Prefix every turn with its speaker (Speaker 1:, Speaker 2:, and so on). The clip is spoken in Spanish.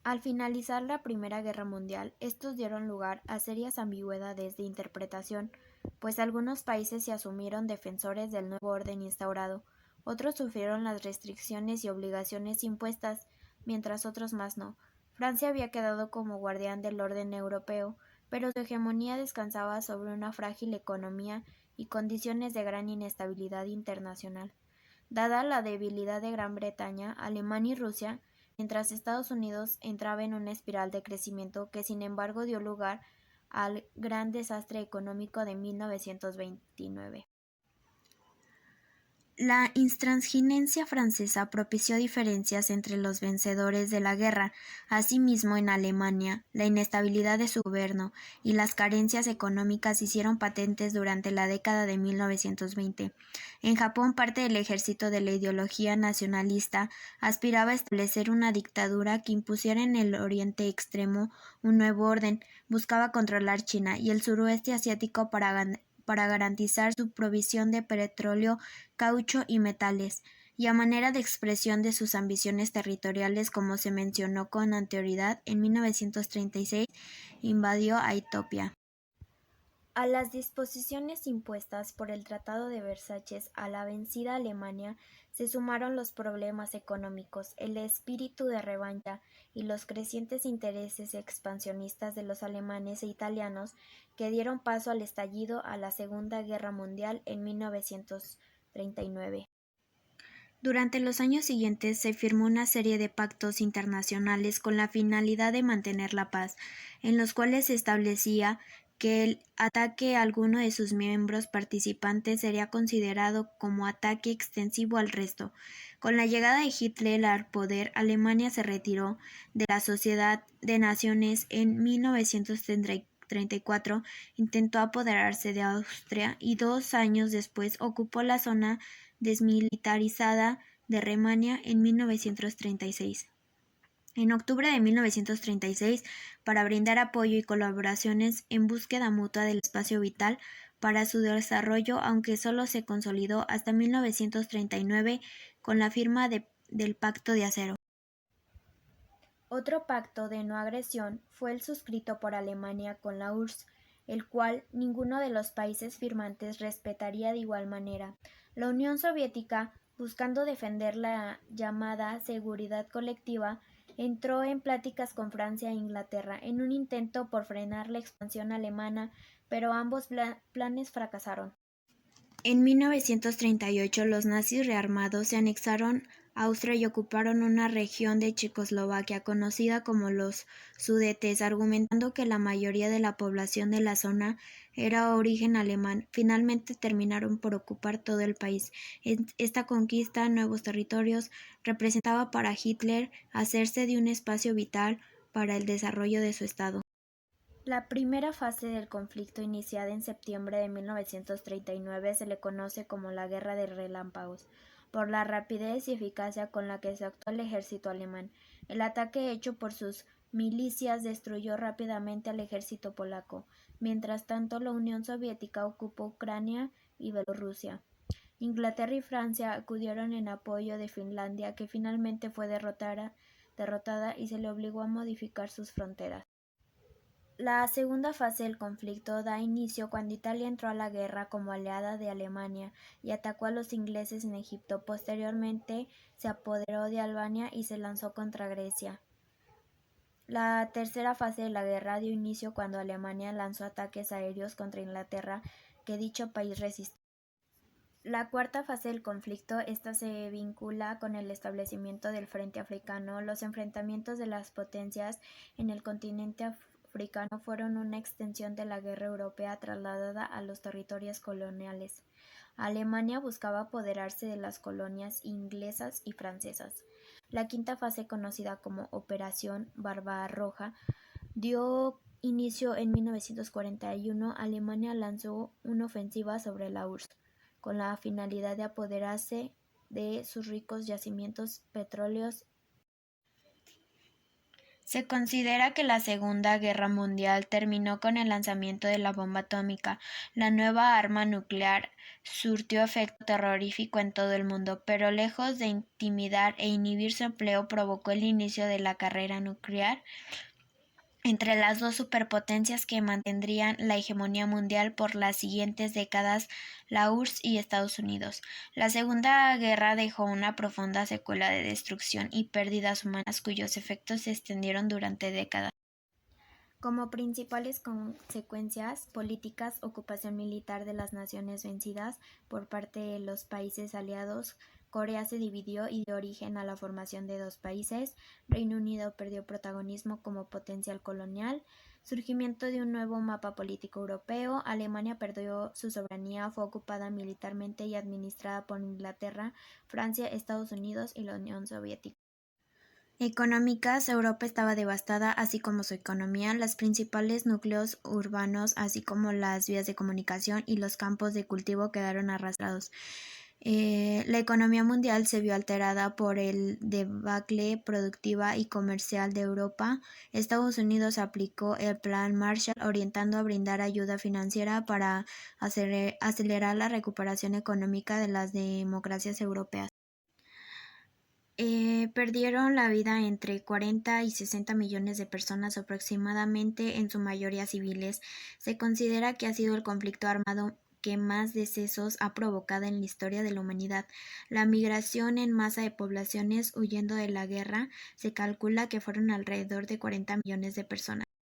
Speaker 1: Al finalizar la Primera Guerra Mundial, estos dieron lugar a serias ambigüedades de interpretación, pues algunos países se asumieron defensores del nuevo orden instaurado, otros sufrieron las restricciones y obligaciones impuestas, mientras otros más no. Francia había quedado como guardián del orden europeo, pero su hegemonía descansaba sobre una frágil economía y condiciones de gran inestabilidad internacional. Dada la debilidad de Gran Bretaña, Alemania y Rusia, mientras Estados Unidos entraba en una espiral de crecimiento que sin embargo dio lugar al gran desastre económico de 1929. La intransigencia francesa propició diferencias entre los vencedores de la guerra. Asimismo, en Alemania, la inestabilidad de su gobierno y las carencias económicas se hicieron patentes durante la década de 1920. En Japón, parte del ejército de la ideología nacionalista aspiraba a establecer una dictadura que impusiera en el Oriente Extremo un nuevo orden, buscaba controlar China y el suroeste asiático para garantizar su provisión de petróleo, caucho y metales, y a manera de expresión de sus ambiciones territoriales, como se mencionó con anterioridad, en 1936 invadió a Etiopía. A las disposiciones impuestas por el Tratado de Versalles a la vencida Alemania se sumaron los problemas económicos, el espíritu de revancha y los crecientes intereses expansionistas de los alemanes e italianos que dieron paso al estallido a la Segunda Guerra Mundial en 1939. Durante los años siguientes se firmó una serie de pactos internacionales con la finalidad de mantener la paz, en los cuales se establecía que el ataque a alguno de sus miembros participantes sería considerado como ataque extensivo al resto. Con la llegada de Hitler al poder, Alemania se retiró de la Sociedad de Naciones en 1934, intentó apoderarse de Austria y 2 años después ocupó la zona desmilitarizada de Renania en 1936. En octubre de 1936, para brindar apoyo y colaboraciones en búsqueda mutua del espacio vital para su desarrollo, aunque solo se consolidó hasta 1939 con la firma del Pacto de Acero. Otro pacto de no agresión fue el suscrito por Alemania con la URSS, el cual ninguno de los países firmantes respetaría de igual manera. La Unión Soviética, buscando defender la llamada seguridad colectiva, entró en pláticas con Francia e Inglaterra en un intento por frenar la expansión alemana, pero ambos planes fracasaron. En 1938 los nazis rearmados se anexaron a Austria y ocuparon una región de Checoslovaquia conocida como los Sudetes, argumentando que la mayoría de la población de la zona era de origen alemán. Finalmente terminaron por ocupar todo el país. Esta conquista de nuevos territorios representaba para Hitler hacerse de un espacio vital para el desarrollo de su Estado. La primera fase del conflicto, iniciada en septiembre de 1939, se le conoce como la Guerra de Relámpagos, por la rapidez y eficacia con la que se actuó el ejército alemán. El ataque hecho por sus milicias destruyó rápidamente al ejército polaco. Mientras tanto, la Unión Soviética ocupó Ucrania y Bielorrusia. Inglaterra y Francia acudieron en apoyo de Finlandia, que finalmente fue derrotada y se le obligó a modificar sus fronteras. La segunda fase del conflicto da inicio cuando Italia entró a la guerra como aliada de Alemania y atacó a los ingleses en Egipto. Posteriormente se apoderó de Albania y se lanzó contra Grecia. La tercera fase de la guerra dio inicio cuando Alemania lanzó ataques aéreos contra Inglaterra, que dicho país resistió. La cuarta fase del conflicto, esta se vincula con el establecimiento del Frente Africano. Los enfrentamientos de las potencias en el continente africano fueron una extensión de la guerra europea trasladada a los territorios coloniales. Alemania buscaba apoderarse de las colonias inglesas y francesas. La quinta fase, conocida como Operación Barbarroja, dio inicio en 1941. Alemania lanzó una ofensiva sobre la URSS con la finalidad de apoderarse de sus ricos yacimientos petróleos. Se considera que la Segunda Guerra Mundial terminó con el lanzamiento de la bomba atómica. La nueva arma nuclear surtió efecto terrorífico en todo el mundo, pero lejos de intimidar e inhibir su empleo, provocó el inicio de la carrera nuclear entre las dos superpotencias que mantendrían la hegemonía mundial por las siguientes décadas, la URSS y Estados Unidos. La Segunda Guerra dejó una profunda secuela de destrucción y pérdidas humanas cuyos efectos se extendieron durante décadas. Como principales consecuencias políticas, ocupación militar de las naciones vencidas por parte de los países aliados, Corea se dividió y dio origen a la formación de dos países, Reino Unido perdió protagonismo como potencial colonial, surgimiento de un nuevo mapa político europeo, Alemania perdió su soberanía, fue ocupada militarmente y administrada por Inglaterra, Francia, Estados Unidos y la Unión Soviética. Económicas, Europa estaba devastada, así como su economía, los principales núcleos urbanos, así como las vías de comunicación y los campos de cultivo quedaron arrasados. La economía mundial se vio alterada por el debacle productiva y comercial de Europa. Estados Unidos aplicó el Plan Marshall, orientando a brindar ayuda financiera para acelerar la recuperación económica de las democracias europeas. Perdieron la vida entre 40 y 60 millones de personas aproximadamente, en su mayoría civiles. Se considera que ha sido el conflicto armado que más decesos ha provocado en la historia de la humanidad. La migración en masa de poblaciones huyendo de la guerra se calcula que fueron alrededor de 40 millones de personas.